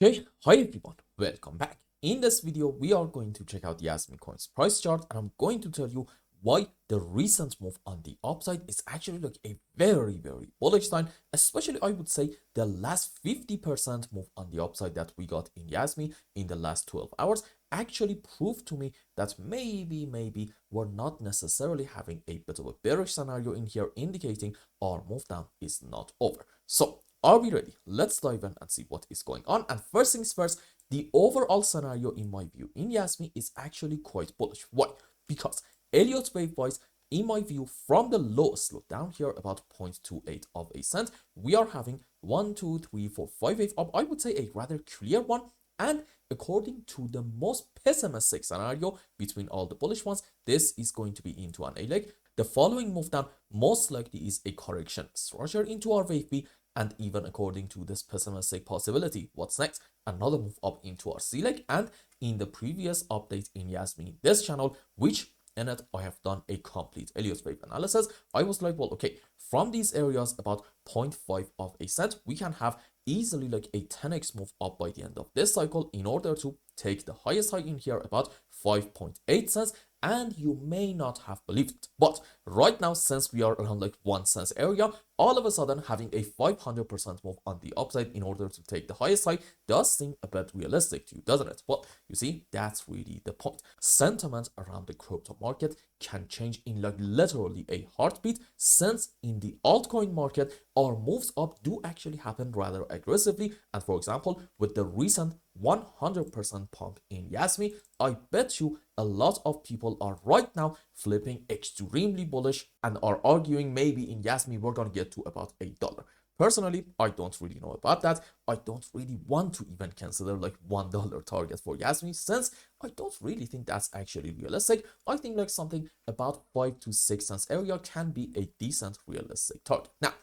Hey, hi everyone, welcome back. In this video, we are going to check out JASMY Coin's price chart and I'm going to tell you why the recent move on the upside is actually like a very bullish sign, especially I would say the last 50% move on the upside that we got in JASMY in the last 12 hours actually proved to me that maybe we're not necessarily having a bit of a bearish scenario in here, indicating our move down is not over. So are we ready? Let's dive in and see what is going on. And first things first, the overall scenario in my view in Yasmi is actually quite bullish. Why? Because Elliott Wave wise, in my view, from the lowest, look down here about 0.28 of a cent, we are having 1, 2, 3, 4, 5 wave up. I would say a rather clear one. And according to the most pessimistic scenario between all the bullish ones, this is going to be into an A leg. The following move down most likely is a correction structure into our wave B, and even according to this pessimistic possibility, what's next? Another move up into our C leg. And in the previous update in Yasmi, this channel, which in it I have done a complete Elliott Wave analysis, I was like, well, okay, from these areas about 0.5 of a cent, we can have easily like a 10x move up by the end of this cycle in order to take the highest high in here about 5.8 cents. And you may not have believed it, but right now, since we are around like 1 cent area, all of a sudden having a 500% move on the upside in order to take the highest high does seem a bit realistic to you, doesn't it? Well, you see, that's really the point. Sentiment around the crypto market can change in like literally a heartbeat, since in the altcoin market, our moves up do actually happen rather aggressively. And for example, with the recent 100% pump in Yasmi, I bet you a lot of people are right now flipping extremely bullish and are arguing maybe in Yasmi we're gonna get to about $8. Personally, I don't really know about that. I don't really want to even consider like $1 target for Yasmi, since I don't really think that's actually realistic. I think like something about 5 to 6 cents area can be a decent realistic target. Now,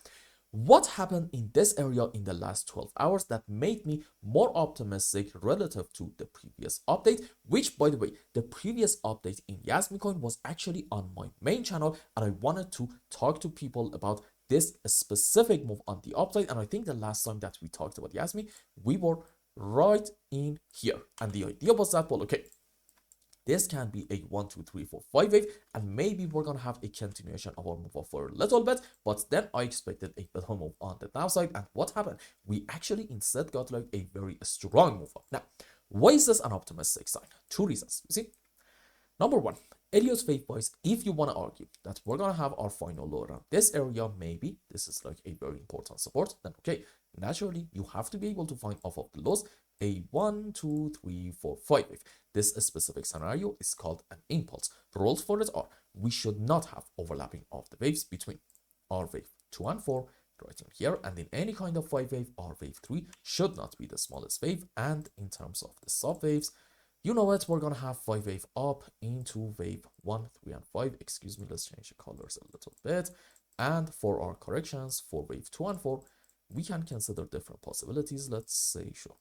what happened in this area in the last 12 hours that made me more optimistic relative to the previous update, which by the way, the previous update in JASMY Coin was actually on my main channel, and I wanted to talk to people about this specific move on the upside. And I think the last time that we talked about Yasmi, we were right in here. And the idea was that, well, okay, this can be a 1, 2, 3, 4, 5 wave, and maybe we're gonna have a continuation of our move up for a little bit. But then I expected a better move on the downside, and what happened? We actually instead got like a very strong move up. Now, why is this an optimistic sign? Two reasons. You see, number one, Elliott Wave wise, if you want to argue that we're gonna have our final low around this area, maybe this is like a very important support, then okay, naturally you have to be able to find off of the lows a 1, 2, 3, 4, 5 wave. This specific scenario is called an impulse. Rules for it are we should not have overlapping of the waves between our wave 2 and 4 right in here, and in any kind of 5 wave, our wave 3 should not be the smallest wave. And in terms of the sub waves, you know what, we're gonna have 5 wave up into wave 1, 3, and 5. Excuse me, let's change the colors a little bit. And for our corrections for wave 2 and 4, we can consider different possibilities. Let's say, sure,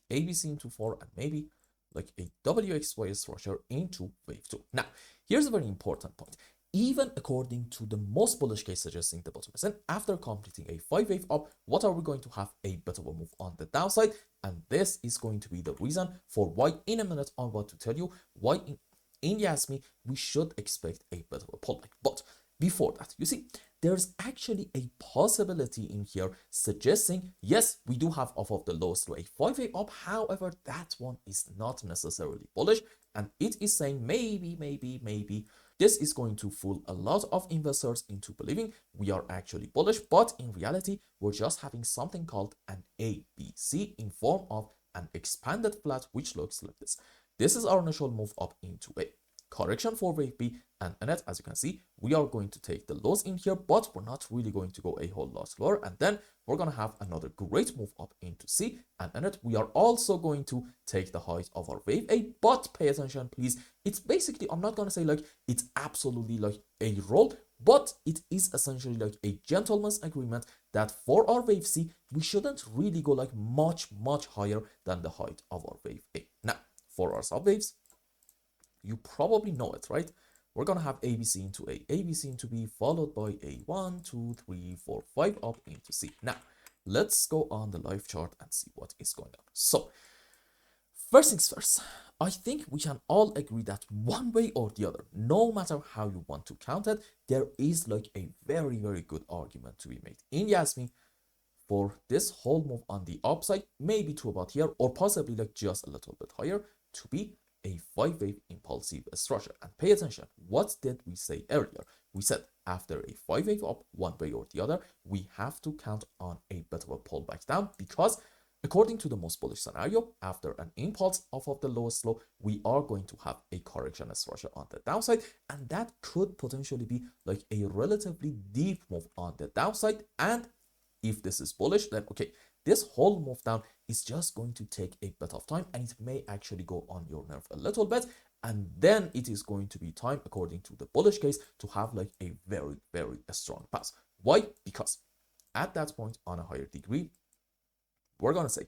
ABC into 4, and maybe like a WXY structure into wave 2. Now, here's a very important point. Even according to the most bullish case suggesting the bottom is in, after completing a 5 wave up, what are we going to have? A bit of a move on the downside. And this is going to be the reason for why in a minute I'm about to tell you why in Yasmi we should expect a bit of a pullback. But before that, you see, there's actually a possibility in here suggesting, yes, we do have off of the lows to a 5 wave up. However, that one is not necessarily bullish, and it is saying maybe this is going to fool a lot of investors into believing we are actually bullish, but in reality, we're just having something called an ABC in form of an expanded flat, which looks like this. This is our initial move up into a correction for wave B, and in it, as you can see, we are going to take the lows in here, but we're not really going to go a whole lot lower. And then we're going to have another great move up into C, and in it, we are also going to take the height of our wave A. But pay attention, please. It's basically, I'm not going to say like it's absolutely like a roll, but it is essentially like a gentleman's agreement that for our wave C, we shouldn't really go like much higher than the height of our wave A. Now, for our subwaves, you probably know it, right? We're gonna have ABC into A, ABC into B, followed by a 1, 2, 3, 4, 5 up into C. Now, let's go on the live chart and see what is going on. So first things first, I think we can all agree that one way or the other, no matter how you want to count it, there is like a very, very good argument to be made in JASMY for this whole move on the upside, maybe to about here, or possibly like just a little bit higher, to be a 5-wave impulsive structure. And pay attention, what did we say earlier? We said after a 5-wave up, one way or the other, we have to count on a bit of a pullback down, because according to the most bullish scenario, after an impulse off of the lowest low, we are going to have a correction structure on the downside, and that could potentially be like a relatively deep move on the downside. And if this is bullish, then okay, this whole move down is just going to take a bit of time, and it may actually go on your nerve a little bit, and then it is going to be time, according to the bullish case, to have like a very, very strong pass. Why? Because at that point, on a higher degree, we're gonna say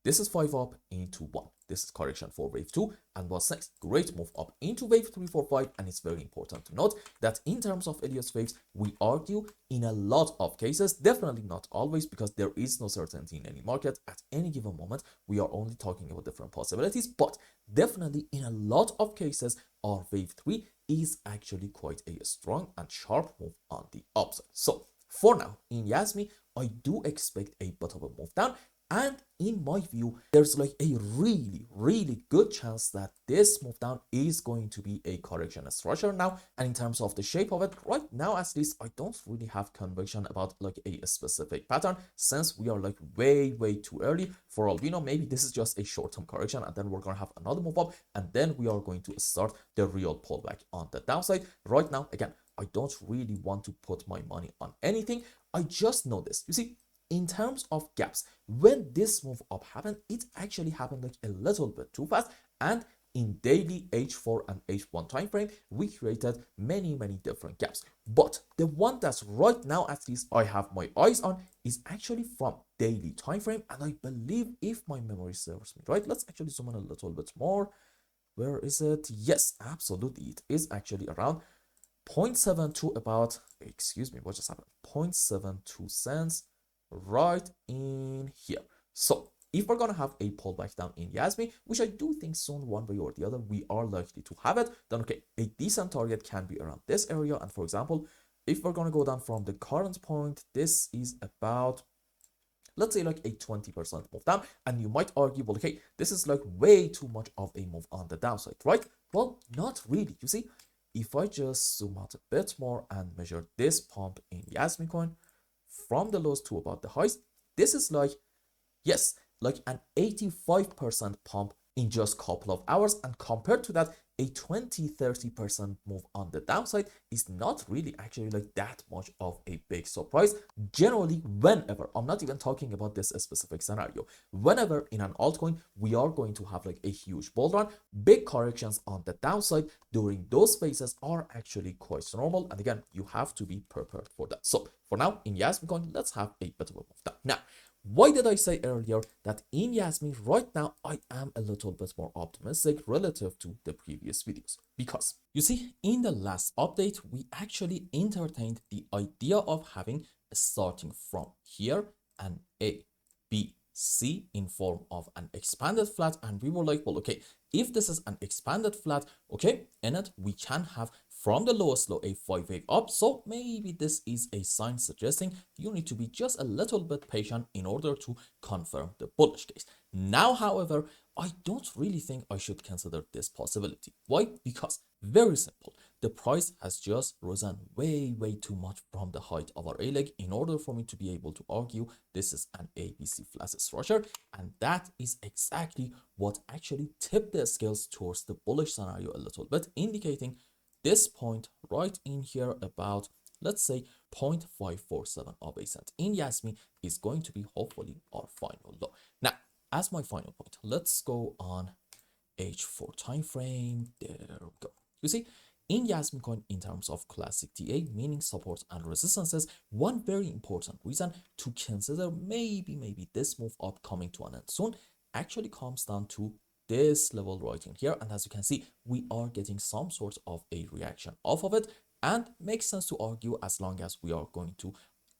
this is 5 up into 1. This is correction for wave 2. And what's next? Great move up into wave 3, 4, 5. And it's very important to note that in terms of Elliott's waves, we argue in a lot of cases, definitely not always, because there is no certainty in any market at any given moment. We are only talking about different possibilities, but definitely in a lot of cases, our wave 3 is actually quite a strong and sharp move on the upside. So for now, in JASMY, I do expect a bit of a move down. And in my view, there's like a really, really good chance that this move down is going to be a correction structure now. And in terms of the shape of it, right now, at least, I don't really have conviction about like a specific pattern, since we are like way, way too early. For all we know, maybe this is just a short-term correction, and then we're going to have another move up, and then we are going to start the real pullback on the downside. Right now, again, I don't really want to put my money on anything. I just know this. You see, in terms of gaps, when this move up happened, it actually happened like a little bit too fast, and in daily H4 and H1 time frame, we created many, many different gaps. But the one that's right now, at least I have my eyes on, is actually from daily time frame, and I believe, if my memory serves me right, let's actually zoom in a little bit more. Where is it? Yes, absolutely, it is actually around 0.72, about, excuse me, what just happened? 0.72 cents right in here. So if we're gonna have a pullback down in JASMY, which I do think soon, one way or the other, we are likely to have it, then okay, a decent target can be around this area. And for example, if we're gonna go down from the current point, this is about, let's say, like a 20% move down. And you might argue, well, okay, this is like way too much of a move on the downside, right? Well, not really. You see, if I just zoom out a bit more and measure this pump in JASMY Coin from the lows to about the highs, this is like, yes, like an 85% pump in just a couple of hours. And compared to that, a 20-30% move on the downside is not really actually like that much of a big surprise. Generally, whenever, I'm not even talking about this specific scenario, whenever in an altcoin we are going to have like a huge bull run, big corrections on the downside during those phases are actually quite normal. And again, you have to be prepared for that. So for now, in JASMY Coin, let's have a bit of a move down. Now, why did I say earlier that in JASMY right now I am a little bit more optimistic relative to the previous videos? Because you see, in the last update, we actually entertained the idea of having starting from here an A, B, C in form of an expanded flat, and we were like, well, okay, if this is an expanded flat, okay, in it we can have from the lowest low a 5-wave up. So maybe this is a sign suggesting you need to be just a little bit patient in order to confirm the bullish case. Now, however, I don't really think I should consider this possibility. Why? Because very simple, the price has just risen way, way too much from the height of our A leg in order for me to be able to argue this is an ABC flat structure. And that is exactly what actually tipped the scales towards the bullish scenario a little bit, indicating this point right in here, about, let's say, 0.547 of a cent in JASMY is going to be hopefully our final low. Now, as my final point, let's go on H4 time frame. There we go. You see, in JASMY Coin, in terms of classic TA, meaning supports and resistances, one very important reason to consider maybe this move up coming to an end soon actually comes down to this level right in here. And as you can see, we are getting some sort of a reaction off of it, and makes sense to argue as long as we are going to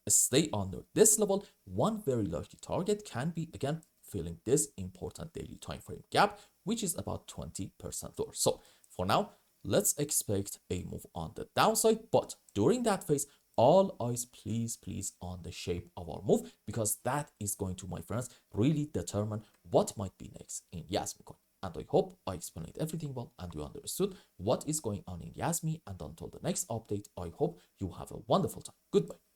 stay under this level, one very likely target can be again filling this important daily time frame gap, which is about 20% lower. So for now, let's expect a move on the downside, but during that phase, all eyes please on the shape of our move, because that is going to, my friends, really determine what might be next in JASMY Coin. And I hope I explained everything well and you understood what is going on in JASMY. And until the next update, I hope you have a wonderful time. Goodbye.